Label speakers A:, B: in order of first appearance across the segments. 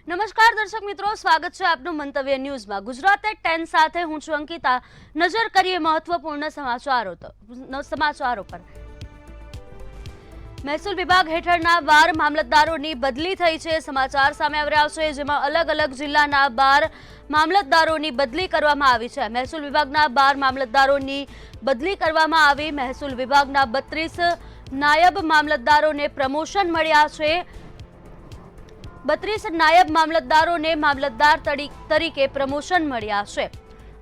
A: નમસ્કાર દર્શક મિત્રો, સ્વાગત છે આપનું મંતવ્ય ન્યૂઝમાં। ગુજરાત એટ 10 સાથે હું છું અંકિતા। નજર કરીએ મહત્વપૂર્ણ સમાચારો પર। મહેસૂલ વિભાગ હેઠળના 12 મામલતદારોની બદલી થઈ છે। સમાચાર સામે આવી રહ્યા છે, જેમાં અલગ અલગ જિલ્લાના 12 મામલતદારોની બદલી કરવામાં આવી છે। મહેસૂલ વિભાગના 12 મામલતદારોની બદલી કરવામાં આવી। મહેસૂલ વિભાગના 32 નાયબ મામલતદારોને પ્રમોશન મળ્યા છે। 32 નાયબ મામલતદારોને મામલતદાર તરીકે પ્રમોશન મળ્યા છે।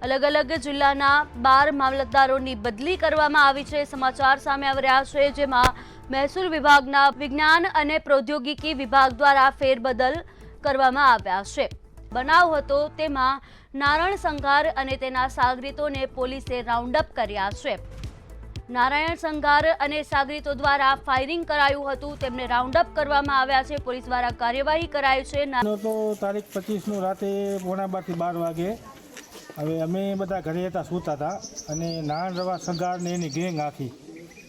A: અલગ અલગ જિલ્લાના 12 મામલતદારોની બદલી કરવામાં આવી છે। સમાચાર સામે આવી રહ્યા છે, જેમાં મહેસૂલ વિભાગના વિજ્ઞાન અને પ્રૌદ્યોગિકી વિભાગ દ્વારા ફેરબદલ કરવામાં આવ્યા છે। બનાવ હતો તેમાં નારાયણ સંઘાર અને તેના સાગરીતોને પોલીસે રાઉન્ડ અપ કર્યા છે। નારાયણ સંઘાર અને સાગરીતો દ્વારા ફાયરિંગ કરાયું હતું, તેમને રાઉન્ડ અપ કરવામાં આવ્યા છે। પોલીસ દ્વારા કાર્યવાહી કરાઈ છે।
B: તો તારીખ 25 રાતે 11:30 થી 12 વાગે હવે અમે બધા ઘરે હતા, સૂતા હતા અને નારાયણ રવા સંઘાર ને એની ગેંગ આખી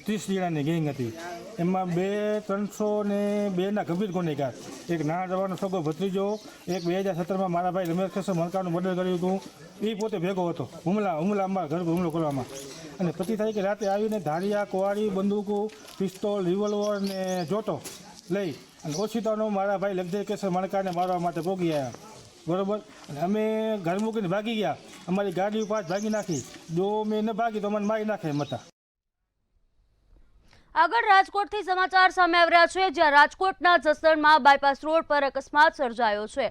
B: 30 જણાની ગેંગ હતી। એમાં 302 ગંભીર ગુનેગાર, એક નારાયણ રવાનો સગો ભત્રીજો, એક 2017માં મારા ભાઈ રમેશ કૃષ્ણ મણકાનું મર્ડર કર્યું હતું, એ પોતે ભેગો હતો હુમલા અમારા ઘર હુમલો કરવામાં। અને 25 તારીખે રાતે આવીને ધારિયા, કુવાડી, બંદૂકો, પિસ્તોલ, રિવોલ્વર ને જોટો લઈ અને ઓછીતાનો મારા ભાઈ લગધે કેસર મણકાને મારવા માટે પોગી આવ્યા, બરોબર। અને અમે ઘર મૂકીને ભાગી ગયા, અમારી ગાડી પાછ ભાગી નાખી। જો મેં ન ભાગી તો મને મારી નાખે એમ હતા।
A: આગળ રાજકોટથી સમાચાર સામે આવી રહ્યા છે, જ્યાં રાજકોટના જસદણમાં બાયપાસ રોડ પર અકસ્માત સર્જાયો છે।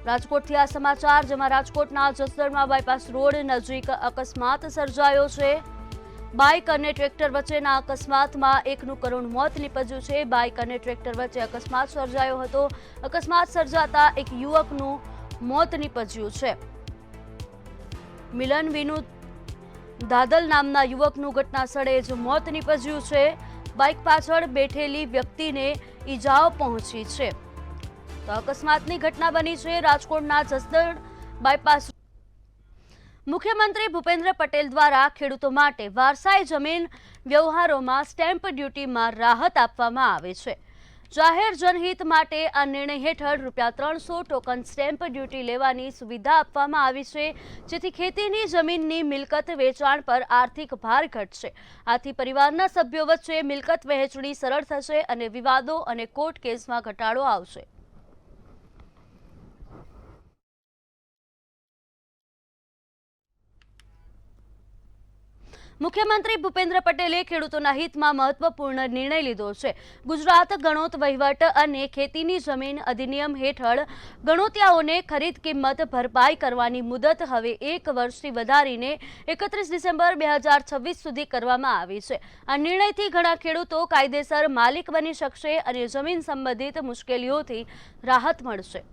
A: રાજકોટથી આ સમાચાર, જેમાં રાજકોટના જસદણમાં બાયપાસ રોડ નજીક અકસ્માત સર્જાયો છે। બાઇક અને ટ્રેક્ટર વચ્ચેના અકસ્માતમાં એકનું કરુણ મોત નીપજ્યું છે। બાઇક અને ટ્રેક્ટર વચ્ચે અકસ્માત સર્જાયો હતો। અકસ્માત સર્જાતા એક યુવકનું મોત નીપજ્યું છે। મિલન વિનુ દાદલ નામના યુવકનું ઘટના સ્થળે જ મોત નીપજ્યું છે। બાઇક પાછળ બેઠેલી વ્યક્તિને ઈજાઓ પહોંચી છે। તો અકસ્માતની ઘટના બની છે રાજકોટના જસદણ બાયપાસ। મુખ્યમંત્રી ભૂપેન્દ્ર પટેલ દ્વારા ખેડૂતો માટે વારસાઈ જમીન વ્યવહારોમાં સ્ટેમ્પ ડ્યુટીમાં રાહત આપવામાં આવે છે। જાહેર જનહિત માટે આ નિર્ણય હેઠળ ₹300 ટોકન સ્ટેમ્પ ડ્યુટી લેવાની સુવિધા આપવામાં આવી છે, જેથી ખેતીની જમીનની મિલકત વેચાણ પર આર્થિક ભાર ઘટશે। આથી પરિવારના સભ્યો વચ્ચે મિલકત વહેંચણી સરળ થશે અને વિવાદો અને કોર્ટ કેસમાં ઘટાડો આવશે। મુખ્યમંત્રી ભૂપેન્દ્ર પટેલે ખેડૂતોના હિતમાં મહત્વપૂર્ણ નિર્ણય લીધો છે। ગુજરાત ગણોત વહીવટ અને ખેતીની જમીન અધિનિયમ હેઠળ ગણોતિયાઓને ખરીદ કિંમત ભરપાઈ કરવાની મુદત હવે 1 વર્ષથી વધારીને 31 ડિસેમ્બર 2026 સુધી કરવામાં આવી છે। આ નિર્ણયથી ઘણા ખેડૂતો કાયદેસર માલિક બની શકશે અને જમીન સંબંધિત મુશ્કેલીઓથી રાહત મળશે।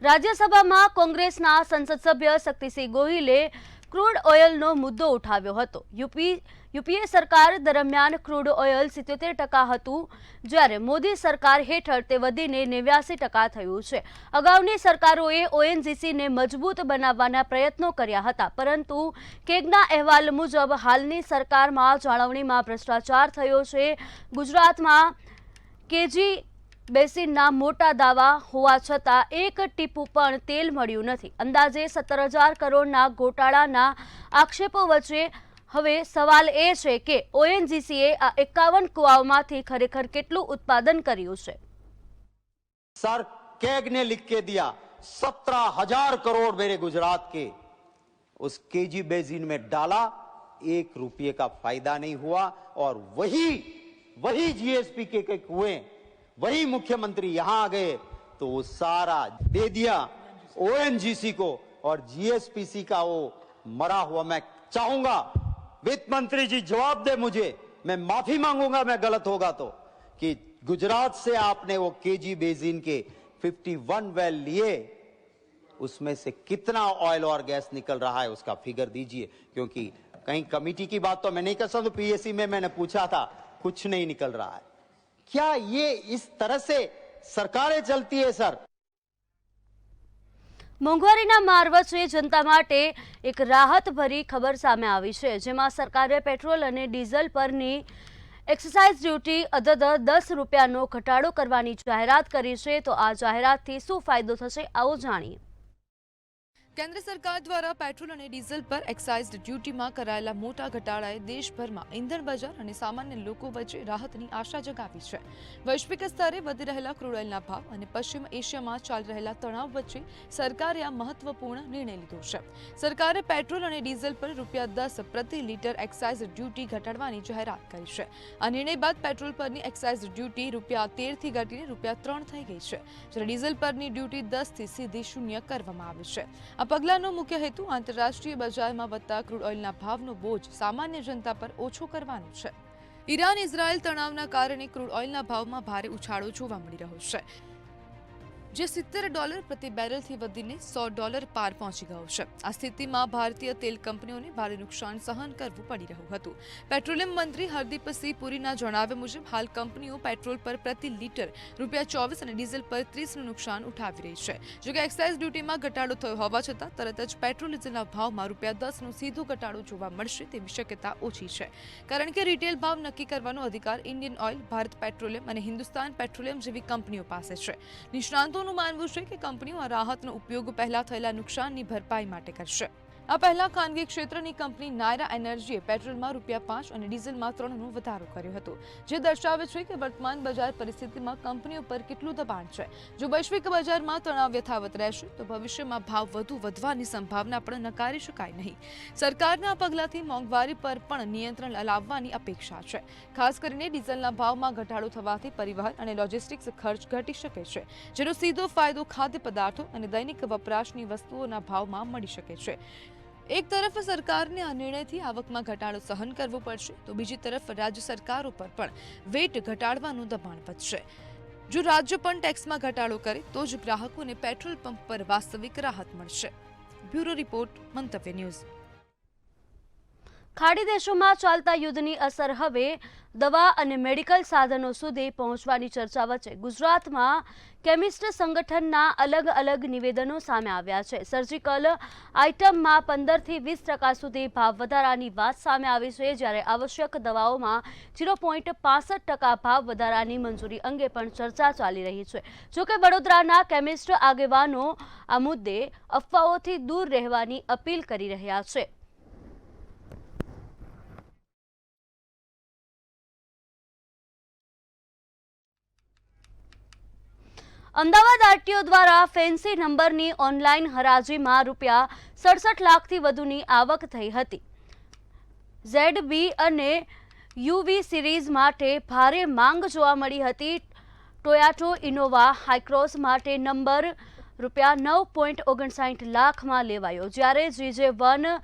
A: રાજ્યસભામાં કોંગ્રેસના સંસદ સભ્ય શક્તિસિંહ ગોહિલે ક્રૂડ ઓઇલનો મુદ્દો ઉઠાવ્યો હતો। યુપીએ સરકાર દરમિયાન ક્રૂડ ઓઇલ 77% હતું, જ્યારે મોદી સરકાર હેઠળ તે વધીને 89% થયું છે। અગાઉની સરકારોએ ઓએનજીસીને મજબૂત બનાવવાના પ્રયત્નો કર્યા હતા, પરંતુ કેગના અહેવાલ મુજબ હાલની સરકારમાં જાળવણીમાં ભ્રષ્ટાચાર થયો છે। ગુજરાતમાં કેજી બેસિનના મોટા દાવા હોવા છતાં એક ટીપું પણ તેલ મળ્યું નથી। અંદાજે 17,000 કરોડના ગોટાળાના આક્ષેપો વચ્ચે હવે સવાલ એ છે કે ઓએનજીસીએ આ 51 કુવાઓમાંથી ખરેખર કેટલું ઉત્પાદન કર્યું છે।
C: सर कैग ने लिख के दिया 17,000 करोड़ मेरे गुजरात के उस केजी बेसिन में डाला, 1 रुपये का फायदा नहीं हुआ और वही जीएसपी के कुएं, वही मुख्यमंत्री यहां आ गए तो वो सारा दे दिया ओएनजीसी को और जीएसपीसी का वो मरा हुआ। मैं चाहूंगा वित्त मंत्री जी जवाब दे मुझे, मैं माफी मांगूंगा मैं गलत होगा तो, कि गुजरात से आपने वो केजी बेसिन के 51 वेल लिए, उसमें से कितना ऑयल और गैस निकल रहा है उसका फिगर दीजिए, क्योंकि कहीं कमेटी की बात तो मैं नहीं कर सकता। पीएससी में मैंने पूछा था, कुछ नहीं निकल रहा है। क्या ये इस तरह से सरकारें चलती है सर?
A: મોંઘવારીના માર વચ્ચે જનતા માટે એક રાહતભરી ખબર સામે આવી છે, જેમાં સરકારે પેટ્રોલ અને ડીઝલ પરની એક્સાઇઝ ડ્યુટી અદદ 10 રૂપિયાનો ઘટાડો કરવાની જાહેરાત કરી છે। તો આ જાહેરાતથી શું ફાયદો થશે, આવો જાણીએ।
D: કેન્દ્ર સરકાર દ્વારા પેટ્રોલ અને ડીઝલ પર એક્સાઇઝ ડ્યુટીમાં કરાયેલા મોટા ઘટાડાએ દેશભરમાં ઇંધણ બજાર અને સામાન્ય લોકો વચ્ચે રાહતની આશા જગાવી છે। વૈશ્વિક સ્તરે વધી રહેલા ક્રૂડ ઓઇલના ભાવ અને પશ્ચિમ એશિયામાં ચાલી રહેલા તણાવ વચ્ચે સરકારે આ મહત્વપૂર્ણ નિર્ણય લીધો છે। સરકારે પેટ્રોલ અને ડીઝલ પર ₹10 પ્રતિ લીટર એક્સાઇઝ ડ્યુટી ઘટાડવાની જાહેરાત કરી છે। આ નિર્ણય બાદ પેટ્રોલ પરની એક્સાઇઝ ડ્યુટી ₹13 થી ઘટીને ₹3 થઈ ગઈ છે, જ્યારે ડીઝલ પરની ડ્યુટી 10 થી સીધી શૂન્ય કરવામાં આવી છે। આ પગલાંનો મુખ્ય હેતુ આંતરરાષ્ટ્રીય બજારમાં વધતા ક્રૂડ ઓઇલના ભાવનો બોજ સામાન્ય જનતા પર ઓછો કરવાનો છે। ઈરાન ઇઝરાયલ તણાવના કારણે ક્રૂડ ઓઇલના ભાવમાં ભારે ઉછાળો જોવા મળી રહ્યો છે, જે $70 પ્રતિ બેરલથી વધીને $100 પાર પહોંચી ગયો છે। આ સ્થિતિમાં ભારતીય તેલ કંપનીઓને ભારે નુકસાન સહન કરવું પડી રહ્યું હતું। પેટ્રોલિયમ મંત્રી હરદીપસિંહ પુરીના જણાવ્યા મુજબ હાલ કંપનીઓ પેટ્રોલ પર પ્રતિ લીટર ₹24 અને ડીઝલ પર 30નું નુકસાન ઉઠાવી રહી છે। જોકે એક્સાઇઝ ડ્યુટીમાં ઘટાડો થયો હોવા છતાં તરત જ પેટ્રોલ ડીઝલના ભાવમાં ₹10નો સીધો ઘટાડો જોવા મળશે તેવી શક્યતા ઓછી છે, કારણ કે રિટેલ ભાવ નક્કી કરવાનો અધિકાર ઇન્ડિયન ઓઇલ, ભારત પેટ્રોલિયમ અને હિન્દુસ્તાન પેટ્રોલિયમ જેવી કંપનીઓ પાસે છે। નિષ્ણાંતો માનવું છે કે કંપનીઓ આ રાહતનો ઉપયોગ પહેલા થયેલા નુકસાનની ભરપાઈ માટે કરશે। આ પહેલા ખાનગી ક્ષેત્રની કંપની નાયરા એનર્જીએ પેટ્રોલમાં ₹5 અને ડીઝલમાં 3નો વધારો કર્યો હતો, જે દર્શાવે છે કે વર્તમાન બજાર પરિસ્થિતિમાં કંપનીઓ પર કેટલું દબાણ છે। જો વૈશ્વિક બજારમાં તણાવ યથાવત રહેશે તો ભવિષ્યમાં ભાવ વધુ વધવાની સંભાવના પણ નકારી શકાય નહીં। સરકારના આ પગલાંથી મોંઘવારી પર પણ નિયંત્રણ લાવવાની અપેક્ષા છે। ખાસ કરીને ડીઝલના ભાવમાં ઘટાડો થવાથી પરિવહન અને લોજિસ્ટિક્સ ખર્ચ ઘટી શકે છે, જેનો સીધો ફાયદો ખાદ્ય પદાર્થો અને દૈનિક વપરાશની વસ્તુઓના ભાવમાં મળી શકે છે। એક તરફ સરકારને આ નિર્ણયથી આવકમાં ઘટાડો સહન કરવો પડશે, તો બીજી તરફ રાજ્ય સરકારો પર પણ વેટ ઘટાડવાનું દબાણ વધશે। જો રાજ્ય પણ ટેક્સમાં ઘટાડો કરે તો જ ગ્રાહકોને પેટ્રોલ પંપ પર વાસ્તવિક રાહત મળશે। બ્યુરો રિપોર્ટ, મંતવ્ય ન્યૂઝ।
A: ખાડી દેશોમાં ચાલતા યુદ્ધની અસર હવે દવા અને મેડિકલ સાધનો સુધી પહોંચવાની ચર્ચા વચ્ચે ગુજરાતમાં કેમિસ્ટ સંગઠનના અલગ અલગ નિવેદનો સામે આવ્યા છે। સર્જિકલ આઇટમમાં 15 થી 20% સુધી ભાવ વધારાની વાત સામે આવી છે, જ્યારે આવશ્યક દવાઓમાં 0.65% ભાવ વધારાની મંજૂરી અંગે પણ ચર્ચા ચાલી રહી છે। જોકે વડોદરાના કેમિસ્ટ આગેવાનો આ મુદ્દે અફવાઓથી દૂર રહેવાની અપીલ કરી રહ્યા છે। અમદાવાદ આરટીઓ દ્વારા ફેન્સી નંબરની ઓનલાઈન હરાજીમાં ₹67 લાખથી વધુની આવક થઈ હતી। ZB અને યુવી સિરીઝ માટે ભારે માંગ જોવા મળી હતી। ટોયોટા ઇનોવા હાઈક્રોસ માટે નંબર ₹9.59 લાખમાં લેવાયો, જ્યારે GJ1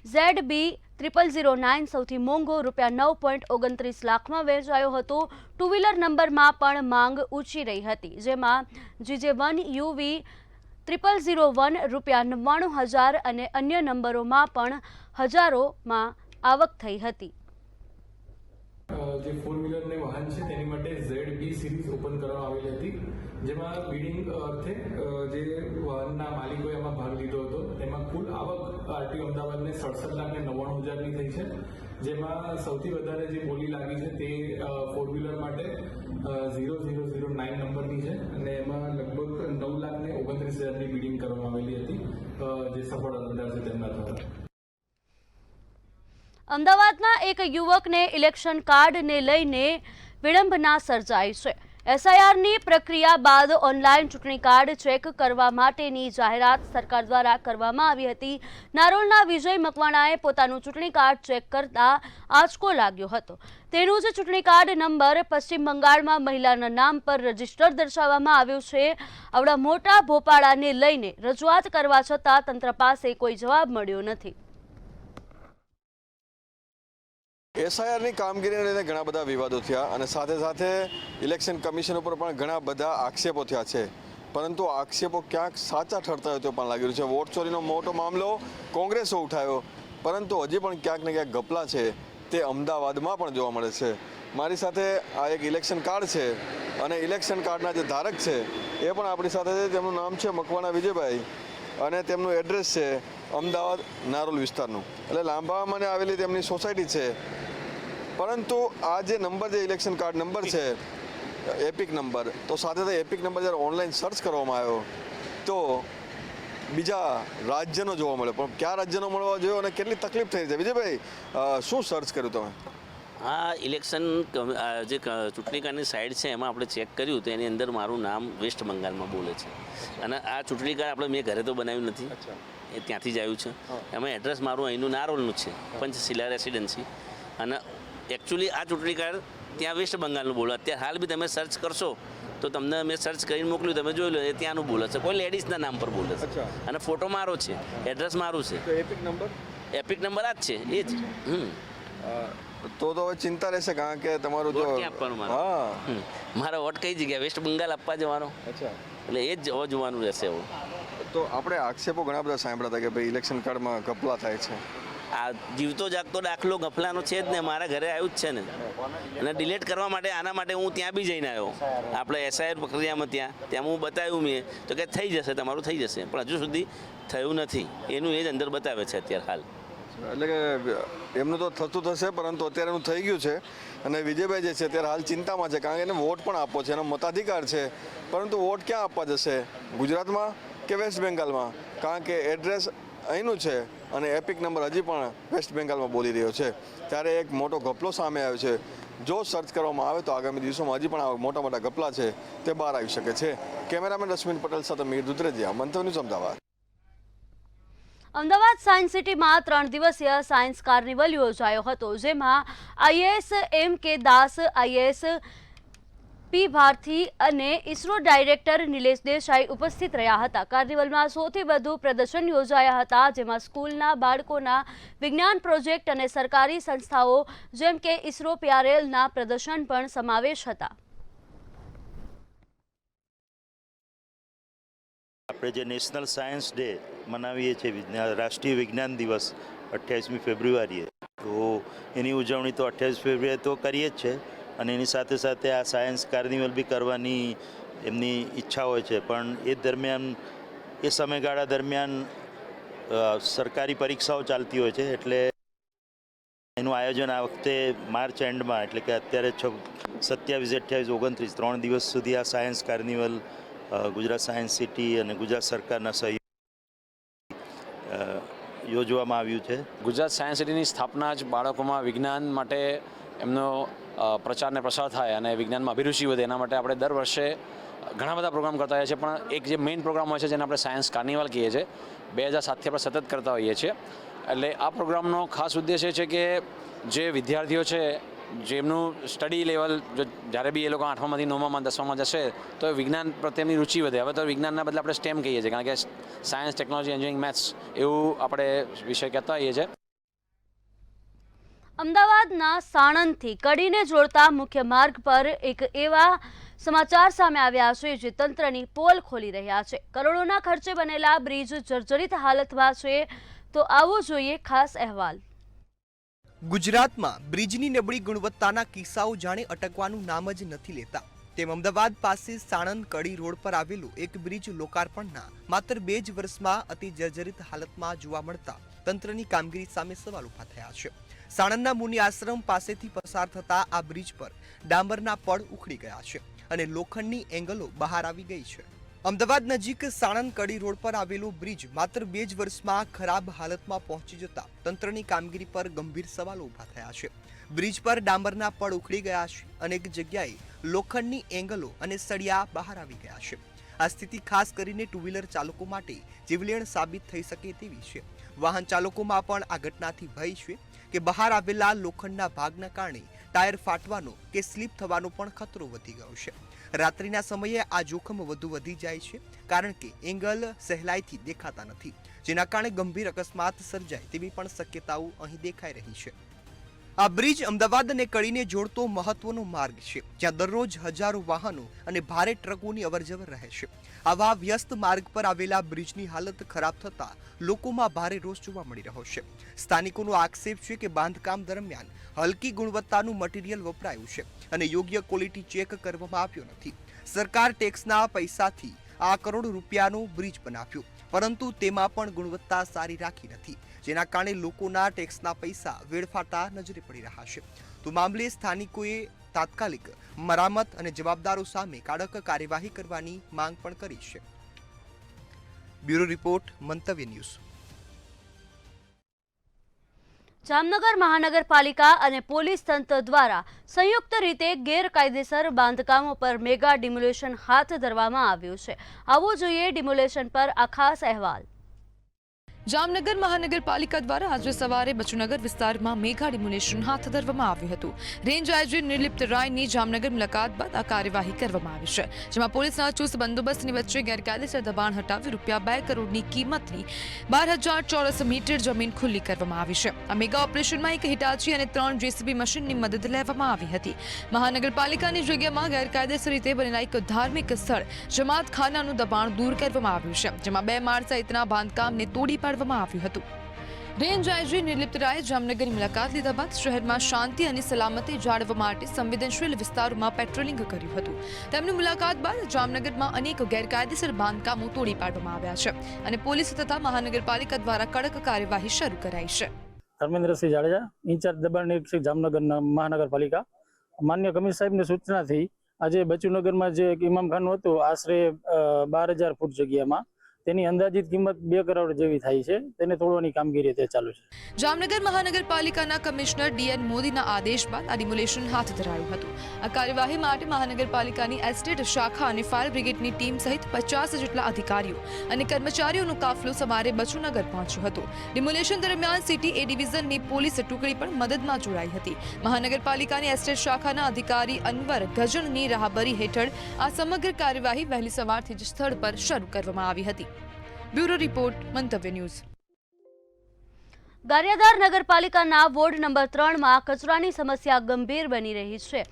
A: ZB 0009 સૌથી મોંઘો ₹9.29 લાખમાં વેચાયો હતો। ટુ વ્હીલર નંબરમાં પણ માંગ ઊંચી રહી હતી, જેમાં GJ1 UV 0001 ₹99,000 અને અન્ય નંબરોમાં પણ હજારોમાં આવક થઈ હતી।
E: જે 4 વ્હીલરને વાહન છે તેની માટે ZB સિરીઝ ઓપન કરવામાં આવેલી હતી, જેમાં બિડિંગ અર્થે જે વાહનના માલિકોએ એમાં ભાગ લીધો હતો, તેમાં કુલ આવક આરટીઓ અમદાવાદને 67,99,000ની થઈ છે, જેમાં સૌથી વધારે જે બોલી લાગી છે તે 4 વ્હીલર માટે 0009 નંબરની છે, અને એમાં લગભગ 9,29,000ની બિડિંગ કરવામાં આવેલી હતી, જે સફળ અરજદાર છે તેમના દ્વારા।
A: અમદાવાદના એક યુવકને ઇલેક્શન કાર્ડને લઈને વિડંબના સર્જાઈ છે। એસઆઈઆરની પ્રક્રિયા બાદ ઓનલાઈન ચૂંટણી કાર્ડ ચેક કરવા માટેની જાહેરાત સરકાર દ્વારા કરવામાં આવી હતી। નારોલના વિજય મકવાણાએ પોતાનું ચૂંટણી કાર્ડ ચેક કરતા આંચકો લાગ્યો હતો। તેનું જ ચૂંટણી કાર્ડ નંબર પશ્ચિમ બંગાળમાં મહિલાના નામ પર રજીસ્ટર દર્શાવવામાં આવ્યું છે। આવડા મોટા ભોપાળાને લઈને રજૂઆત કરવા છતાં તંત્ર પાસે કોઈ જવાબ મળ્યો નથી।
F: એસઆઈઆરની કામગીરીને લઈને ઘણા બધા વિવાદો થયા અને સાથે સાથે ઇલેક્શન કમિશન ઉપર પણ ઘણા બધા આક્ષેપો થયા છે, પરંતુ આક્ષેપો ક્યાંક સાચા ઠરતા હોય તો પણ લાગી રહ્યું છે। વોટ ચોરીનો મોટો મામલો કોંગ્રેસે ઉઠાવ્યો, પરંતુ હજી પણ ક્યાંક ને ક્યાંક ગપલા છે તે અમદાવાદમાં પણ જોવા મળે છે। મારી સાથે આ એક ઇલેક્શન કાર્ડ છે અને ઇલેક્શન કાર્ડના જે ધારક છે એ પણ આપણી સાથે છે, તેમનું નામ છે મકવાણા વિજયભાઈ। અને તેમનું એડ્રેસ છે અમદાવાદ નારોલ વિસ્તારનું, એટલે લાંબામાં આવેલી તેમની સોસાયટી છે. પરંતુ આ જે નંબર જે ઇલેક્શન કાર્ડ નંબર છે એપિક નંબર, તો સાથે સાથે એપિક નંબર જ્યારે ઓનલાઈન સર્ચ કરવામાં આવ્યો તો બીજા રાજ્યનો જોવા મળ્યો. પણ કયા રાજ્યનો મળવા જોયો અને કેટલી તકલીફ થઈ છે? વિજયભાઈ, શું સર્ચ કર્યું તમે?
G: આ ઇલેક્શન જે ચૂંટણી કાર્ડની સાઇડ છે એમાં આપણે ચેક કર્યું તો એની અંદર મારું નામ વેસ્ટ બંગાળમાં બોલે છે. અને આ ચૂંટણી કાર્ડ આપણે મેં ઘરે તો બનાવ્યું નથી, એ ત્યાંથી જ આવ્યું છે. એમાં એડ્રેસ મારું અહીંનું નારોલનું છે, પંચશીલા રેસિડેન્સી. અને એકચ્યુઅલી આ ચૂંટણી કાર્ડ ત્યાં વેસ્ટ બંગાળનું બોલે. અત્યારે હાલ બી તમે સર્ચ કરશો તો તમને મેં સર્ચ કરીને મોકલ્યું, તમે જોઈ લો, એ ત્યાંનું બોલે છે, કોઈ લેડીઝના નામ પર બોલે છે. અને ફોટો મારો છે, એડ્રેસ મારું છે. એપિક નંબર આ જ છે, એ જ.
F: તો હવે ચિંતા રહેશે, કારણ કે તમારું જો
G: મારો વોટ કઈ જગ્યાએ વેસ્ટ બંગાળ આપવા જવાનો, એટલે એ જ જોવાનું રહેશે. હવે
F: તો આપણે આક્ષેપો ઘણા બધા સાંભળ્યા હતા કે ભાઈ ઇલેક્શન કાર્ડમાં ગફલા થાય છે.
G: આ જીવતો જાગતો દાખલો ગફલાનો છે જ ને, મારા ઘરે આવ્યું જ છે ને. અને ડિલીટ કરવા માટે આના માટે હું ત્યાં બી જઈને આવ્યો, આપણે એસઆઈઆર પ્રક્રિયામાં ત્યાં હું બતાવ્યું મેં તો કે થઈ જશે, તમારું થઈ જશે, પણ હજુ સુધી થયું નથી. એનું એ જ અંદર બતાવે છે અત્યારે હાલ.
F: એટલે કે એમનું તો થતું થશે, પરંતુ અત્યારે એનું થઈ ગયું છે. અને વિજયભાઈ જે છે અત્યારે હાલ ચિંતામાં છે, કારણ કે એને વોટ પણ આપવો છે, એનો મતાધિકાર છે. પરંતુ વોટ ક્યાં આપવા જશે, ગુજરાતમાં કે વેસ્ટ બેંગાલમાં? કારણ કે એડ્રેસ અહીંનું છે અને એપિક નંબર હજી પણ વેસ્ટ બેંગાલમાં બોલી રહ્યો છે. ત્યારે એક મોટો ગફલો સામે આવ્યો છે. જો સર્ચ કરવામાં આવે તો આગામી દિવસોમાં હજી પણ મોટા મોટા ગફલા છે તે બહાર આવી શકે છે. કેમેરામેન રશ્મિન પટેલ સાથે મીર દુધરેજિયા, મંતવ્ય ન્યૂઝ, અમદાવાદ.
A: અમદાવાદ સાયન્સ સિટીમાં 3 દિવસીય સાયન્સ કાર્નિવલ યોજાયો હતો, જેમાં આઈએએસ M.K. દાસ, આઈએએસ પી ભારતી અને ઇસરો ડાયરેક્ટર નિલેશ દેસાઈ ઉપસ્થિત રહ્યા હતા. કાર્નિવલમાં સૌથી વધુ પ્રદર્શન યોજાયા હતા, જેમાં સ્કૂલના બાળકોના વિજ્ઞાન પ્રોજેક્ટ અને સરકારી સંસ્થાઓ જેમ કે ઇસરો PRLના પ્રદર્શન પણ સમાવેશ હતા.
H: આપણે જે નેશનલ સાયન્સ ડે મનાવીએ છીએ, રાષ્ટ્રીય વિજ્ઞાન દિવસ 28મી ફેબ્રુઆરીએ, તો એની ઉજવણી તો 28 ફેબ્રુઆરી તો કરીએ જ છે. અને એની સાથે સાથે આ સાયન્સ કાર્નિવલ બી કરવાની એમની ઈચ્છા હોય છે. પણ એ દરમિયાન, એ સમયગાળા દરમિયાન સરકારી પરીક્ષાઓ ચાલતી હોય છે, એટલે એનું આયોજન આ વખતે માર્ચ એન્ડમાં, એટલે કે અત્યારે 27, 28, 29 3 દિવસ સુધી આ science carnival Gujarat science city અને ગુજરાત સરકારના સહયોગ યોજવામાં આવ્યું છે.
I: ગુજરાત સાયન્સ સિટીની સ્થાપના જ બાળકોમાં વિજ્ઞાન માટે એમનો પ્રચાર ને પ્રસાર થાય અને વિજ્ઞાનમાં અભિરુચિ વધે, એના માટે આપણે દર વર્ષે ઘણા બધા પ્રોગ્રામ કરતા હોઈએ છીએ. પણ એક જે મેઇન પ્રોગ્રામ હોય છે જેને આપણે સાયન્સ કાર્નિવલ કહીએ છીએ, 2007થી આપણે સતત કરતા હોઈએ છીએ. એટલે આ પ્રોગ્રામનો ખાસ ઉદ્દેશ્ય છે કે જે વિદ્યાર્થીઓ છે, જેમનું સ્ટડી લેવલ જ્યારે બી એ લોકો 8મામાંથી 9માં 10માં જશે તો વિજ્ઞાન પ્રત્યેની રુચિ વધે. હવે તો વિજ્ઞાનના બદલે આપણે STEM કહીએ છીએ, કારણ કે સાયન્સ, ટેકનોલોજી, એન્જિનિયરિંગ, મેથ્સ એવું આપણે વિષય કહેતા હોઈએ છીએ.
A: અમદાવાદના સાણંદથી કડીને જોડતા મુખ્ય માર્ગ પર એક એવા સમાચાર સામે આવ્યા છે જે તંત્રની પોલ ખોલી રહ્યા છે. કરોડોના ખર્ચે બનેલા બ્રિજ જર્જરિત હાલતમાં છે, તો આવો જોઈએ ખાસ અહેવાલ.
J: ગુજરાતમાં બ્રિજની નબળી ગુણવત્તાના કિસ્સાઓ જાણે અટકવાનું નામ જ નથી લેતા. તેમ અમદાવાદ પાસે સાણંદ કડી રોડ પર આવેલું એક બ્રિજ લોકાર્પણના માત્ર 2 જ વર્ષમાં અતિ જર્જરિત હાલતમાં જોવા મળતા તંત્રની કામગીરી સામે સવાલ ઉભા થયા છે. સાણંદના મુનિ આશ્રમ પાસેથી પસાર થતા આ બ્રિજ પર ડામરના પડ ઉખડી ગયા છે અને લોખંડની એંગલો બહાર આવી ગઈ છે. અમદાવાદ નજીક સાણંદ કડી રોડ પર આવેલો બ્રિજ માત્ર 2 જ વર્ષમાં ખરાબ હાલતમાં પહોંચી જતા તંત્રની કામગીરી પર ગંભીર સવાલો ઉભા થયા છે. બ્રિજ પર ડામરના પડ ઉખડી ગયા છે, અનેક જગ્યાએ લોખંડની એંગલો અને સળિયા બહાર આવી ગયા છે. આ સ્થિતિ ખાસ કરીને 2 વ્હીલર ચાલકો માટે જીવલેણ સાબિત થઈ શકે તેવી છે. વાહન ચાલકોમાં પણ આ ઘટનાથી ભય છે કે બહાર આવેલા લોખંડના ભાગના કારણે ટાયર ફાટવાનો કે સ્લીપ થવાનો પણ ખતરો વધી ગયો છે. રાત્રિના સમયે આ જોખમ વધુ વધી જાય છે, કારણ કે એંગલ સહેલાઈથી દેખાતા નથી, જેના કારણે ગંભીર અકસ્માત સર્જાય તેવી પણ શક્યતાઓ અહીં દેખાઈ રહી છે. આ બ્રિજ અમદાવાદ અને કડીને જોડતો મહત્વનો માર્ગ છે, જ્યાં દરરોજ હજારો વાહનો અને ભારે ટ્રકોની અવરજવર રહે છે. આવા વ્યસ્ત માર્ગ પર આવેલા બ્રિજની હાલત ખરાબ થતા લોકોમાં ભારે રોષ જોવા મળી રહ્યો છે. સ્થાનિકોનો આક્ષેપ છે કે બાંધકામ દરમિયાન હલકી ગુણવત્તાનું મટીરીયલ વપરાયું છે અને યોગ્ય ક્વોલિટી ચેક કરવામાં આવ્યો નથી. સરકાર ટેક્સના પૈસાથી આ કરોડો રૂપિયાનો બ્રિજ બનાવ્યો, પરંતુ તેમાં પણ ગુણવત્તા સારી રાખી નથી, જેના કારણે લોકોના ટેક્સના પૈસા વેડફાતા નજરે પડી રહ્યા છે. તો મામલે સ્થાનિકોએ તાત્કાલિક મરામત અને જવાબદારો સામે કડક કાર્યવાહી કરવાની માંગ પણ કરી છે. બ્યુરો રિપોર્ટ, મંતવ્ય ન્યૂઝ.
A: જામનગર મહાનગરપાલિકા અને પોલીસ તંત્ર દ્વારા સંયુક્ત રીતે ગેરકાયદેસર બાંધકામો પર મેગા ડિમોલેશન હાથ ધરવામાં આવ્યું છે. આવો જોઈએ ડિમોલેશન પર આ ખાસ અહેવાલ.
D: જામનગર મહાનગરપાલિકા દ્વારા આજે સવારે બચુનગર વિસ્તારમાં મેગા ડિમોલેશન હાથ ધરવામાં આવ્યું હતું. રેન્જ આઈજી નિર્લિપ્ત રાયની જામનગર મુલાકાત બાદ આ કાર્યવાહી કરવામાં આવી છે, જેમાં પોલીસના ચુસ્ત બંદોબસ્તની વચ્ચે ગેરકાયદેસર દબાણ હટાવી ₹2 કરોડની કિંમતની 12,000 ચોરસ મીટર જમીન ખુલ્લી કરવામાં આવી છે. આ મેગા ઓપરેશનમાં એક હિટાચી અને 3 JCB મશીનની મદદ લેવામાં આવી હતી. મહાનગરપાલિકાની જગ્યામાં ગેરકાયદેસર રીતે બનેલા એક ધાર્મિક સ્થળ જમાતખાનાનું દબાણ દૂર કરવામાં આવ્યું છે, જેમાં 2 માળ સહિતના બાંધકામને તોડી પાડવામાં આવ્યું હતું. રેન્જ આઈજી નિર્લિપ્ત રાયે જામનગરની મુલાકાત લીધા બાદ શહેરમાં શાંતિ અને સલામતી જાળવવા માટે સંવેદનશીલ વિસ્તારોમાં પેટ્રોલિંગ કર્યું હતું. તેમની મુલાકાત બાદ જામનગરમાં અનેક ગેરકાયદેસર બાંધકામો તોડી પાડવામાં આવ્યા છે અને પોલીસ તથા મહાનગરપાલિકા દ્વારા કડક કાર્યવાહી શરૂ કરાઈ છે.
B: ધર્મેન્દ્રસિંહ જાડેજા, ઇન્ચાર્જ દબાણ નિરીક્ષક જામનગર મહાનગરપાલિકા. માન્ય કમિશનર સાહેબની સૂચનાથી આજે બચુનગરમાં જે એક ઇમામખાનું હતું આશરે 12,000 ફૂટ જગ્યામાં, તેની અંદાજિત કિંમત 2 કરોડ જેવી થાય છે, તેને તોડવાની કામગીરી તે ચાલુ છે.
D: જામનગર મહાનગરપાલિકાના કમિશનર DN મોદીના આદેશ બાદ આ ડિમોલેશન હાથ ધરાયું હતું. આ કાર્યવાહી માટે મહાનગરપાલિકાની એસ્ટેટ શાખા અને ફાયર બ્રિગેડની ટીમ સહિત 50 જેટલા અધિકારીઓ અને કર્મચારીઓનો કાફલો સવારે બચુનગર પહોંચ્યો હતો. ડિમોલેશન દરમિયાન સિટી A ડિવિઝનની પોલીસ ટુકડી પણ મદદમાં જોડાઈ હતી. મહાનગરપાલિકાની એસ્ટેટ શાખાના અધિકારી અનવર ગજણની રાહબરી હેઠળ આ સમગ્ર કાર્યવાહી વહેલી સવારથી જ સ્થળ પર શરૂ કરવામાં આવી હતી. બ્યુરો રિપોર્ટ, મંતવ્ય ન્યૂઝ.
A: ગારિયાધાર નગરપાલિકાના વોર્ડ નંબર 3માં કચરાની સમસ્યા ગંભીર બની રહી છે,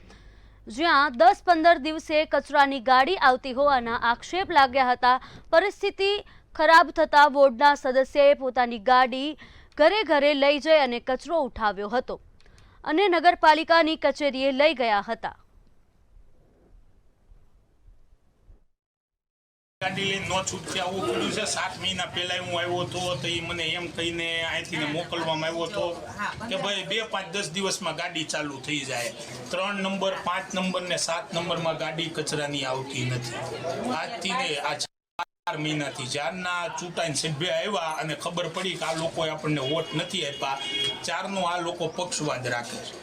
A: જ્યાં 10-15 દિવસે કચરાની ગાડી આવતી હોવાના આક્ષેપ લાગ્યા હતા. પરિસ્થિતિ ખરાબ થતા વોર્ડના સદસ્યએ પોતાની ગાડી ઘરે ઘરે લઈ જઈ અને કચરો ઉઠાવ્યો હતો અને નગરપાલિકાની કચેરીએ લઈ ગયા હતા.
K: ગાડી લઈને નો છૂટકે આવું પડ્યું છે. 7 મહિના પહેલા હું આવ્યો હતો તો એ મને એમ કહીને અહીંથી મોકલવામાં આવ્યો હતો કે ભાઈ 2-5-10 દિવસમાં ગાડી ચાલુ થઈ જાય. 3 નંબર, 5 નંબર ને 7 નંબરમાં ગાડી કચરાની આવતી નથી. આજથી ને આ 4 મહિનાથી જ્યારના ચૂંટાઈને સભ્ય આવ્યા અને ખબર પડી કે આ લોકોએ આપણને વોટ નથી આપ્યા, 4નો આ લોકો પક્ષવાદ રાખે છે.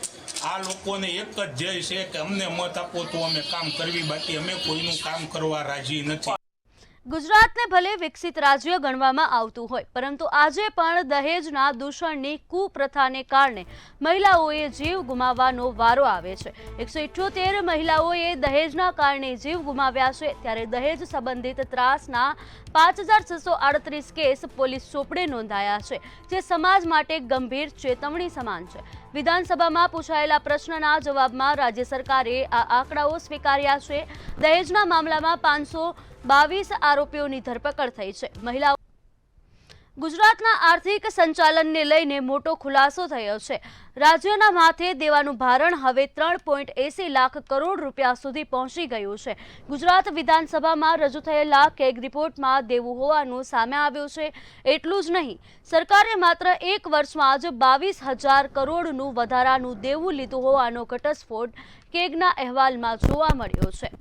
K: આ લોકોને એક જ ધ્યેય છે કે અમને મત આપો તો અમે કામ કરવી, બાકી અમે કોઈનું કામ કરવા રાજી નથી.
A: ગુજરાતને ભલે વિકસિત રાજ્ય ગણવામાં આવતું હોય, પરંતુ આજે પણ દહેજના દૂષણની કુપ્રથાને કારણે મહિલાઓએ જીવ ગુમાવવાનો વારો આવે છે. 178 મહિલાઓએ દહેજના કારણે જીવ ગુમાવ્યા છે. ત્યારે દહેજ સંબંધિત ત્રાસના 5,638 કેસ પોલીસ ચોપડે નોંધાયા છે, જે સમાજ માટે ગંભીર ચેતવણી સમાન છે. વિધાનસભામાં પૂછાયેલા પ્રશ્નના જવાબમાં રાજ્ય સરકારે આ આંકડાઓ સ્વીકાર્યા છે. દહેજના મામલામાં 522 આરોપીઓની ધરપકડ થઈ છે. મહિલાઓ ગુજરાતના આર્થિક સંચાલનને લઈને મોટો ખુલાસો થયો છે. રાજ્યના માથે દેવાનું ભારણ હવે 3.80 લાખ કરોડ રૂપિયા સુધી પહોંચી ગયું છે. ગુજરાત વિધાનસભામાં રજૂ થયેલા કેગ રિપોર્ટમાં દેવું હોવાનું સામે આવ્યું છે. એટલું જ નહીં, સરકારે માત્ર 1 વર્ષમાં જ 22,000 કરોડનું વધારાનું દેવું લીધું હોવાનો ઘટસ્ફોટ કેગના અહેવાલમાં જોવા મળ્યો છે.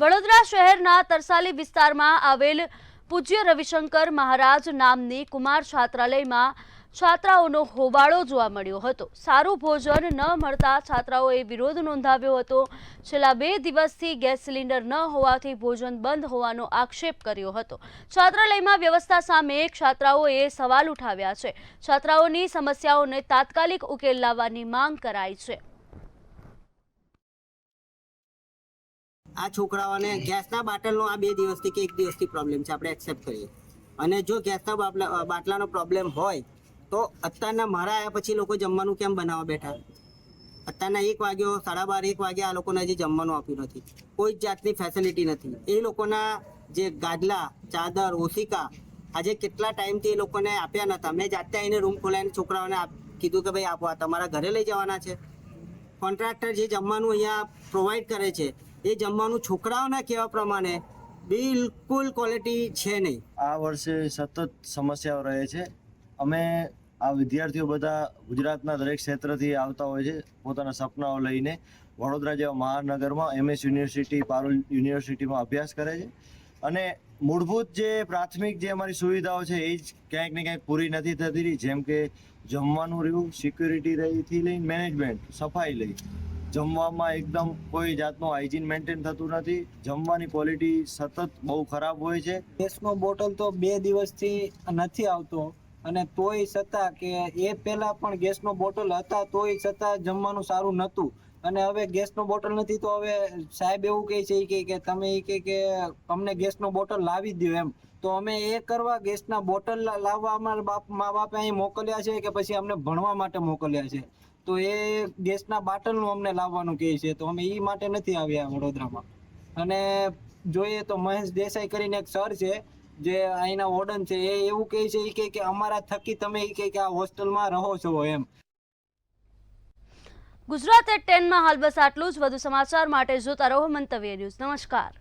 A: વડોદરા શહેરના તરસાલી વિસ્તારમાં આવેલ પૂજ્ય રવિશંકર મહારાજ નામની કુમાર છાત્રાલયમાં છાત્રાઓનો હોબાળો જોવા મળ્યો હતો. સારું ભોજન ન મળતા છાત્રાઓએ વિરોધ નોંધાવ્યો હતો. છેલ્લા 2 દિવસથી ગેસ સિલિન્ડર ન હોવાથી ભોજન બંધ હોવાનો આક્ષેપ કર્યો હતો. છાત્રાલયમાં વ્યવસ્થા સામે છાત્રાઓએ સવાલ ઉઠાવ્યા છે. છાત્રાઓની સમસ્યાઓને તાત્કાલિક ઉકેલ લાવવાની માંગ કરાઈ છે.
L: આ છોકરાઓને ગેસના બાટલનો આ 2 દિવસથી કે 1 દિવસથી પ્રોબ્લેમ છે, આપણે એક્સેપ્ટ કરીએ. અને જો ગેસના બાટલાનો પ્રોબ્લેમ હોય તો અત્યારના મારા આવ્યા પછી લોકો જમવાનું કેમ બનાવવા બેઠા? અત્યારના 1 વાગ્યો, 12:30, 1 વાગ્યા આ લોકોને હજી જમવાનું આપ્યું નથી. કોઈ જ જાતની ફેસિલિટી નથી. એ લોકોના જે ગાદલા, ચાદર, ઓશિકા આજે કેટલા ટાઈમથી એ લોકોને આપ્યા નતા. મેં જાતે આવીને રૂમ ખોલાવીને છોકરાઓને કીધું કે ભાઈ આપો, આ તમારા ઘરે લઈ જવાના છે. કોન્ટ્રાક્ટર જે જમવાનું અહીંયા પ્રોવાઈડ કરે છે એ જમવાનું છોકરાઓના કહેવા પ્રમાણે બિલકુલ ક્વોલિટી છે નહીં.
M: આ વર્ષે સતત સમસ્યાઓ રહે છે. અમે આ વિદ્યાર્થીઓ બધા ગુજરાતના દરેક ક્ષેત્રથી આવતા હોય છે પોતાના સપનાઓ લઈને. વડોદરા જેવા મહાનગરમાં MS યુનિવર્સિટી, પારુલ યુનિવર્સિટીમાં અભ્યાસ કરે છે અને મૂળભૂત જે પ્રાથમિક જે અમારી સુવિધાઓ છે એ જ ક્યાંક ને ક્યાંક પૂરી નથી થતી, જેમ કે જમવાનું રહ્યું, સિક્યુરિટી રહીથી લઈને મેનેજમેન્ટ, સફાઈ લઈ. જમવામાં એકદમ કોઈ જાતનું હાઇજીન મેન્ટેન થતું નથી. જમવાની ક્વોલિટી સતત બહુ ખરાબ હોય છે.
N: ગેસનો બોટલ તો 2 દિવસથી નથી આવતો અને તોય છતાં કે એ પહેલા પણ ગેસનો બોટલ હતા તોય છતાં જમવાનું સારું નહોતું અને હવે ગેસનો બોટલ નથી તો હવે સાહેબ એવું કહે છે કે તમે કે અમને ગેસનો બોટલ લાવી દો એમ. તો અમે એ કરવા ગેસના બોટલ લાવવા અમારા મા બાપે અહીં મોકલ્યા છે કે પછી અમને ભણવા માટે મોકલ્યા છે, તો એ ગેસના બાટલનું અમને લાવવાનું કહે છે, તો અમે એ માટે નથી આવ્યા વડોદરામાં. અને જોઈએ તો મહેશ દેસાઈ કરીને એક સર છે જે અહીંના વોર્ડન છે, એ એવું કહે છે કે અમારા થકી તમે કે આ હોસ્ટેલમાં રહો છો એમ.
A: ગુજરાત એટ 10 માં હાલ બસ આટલું જ. વધુ સમાચાર માટે જોતા રહો મંતવ્ય ન્યૂઝ. નમસ્કાર.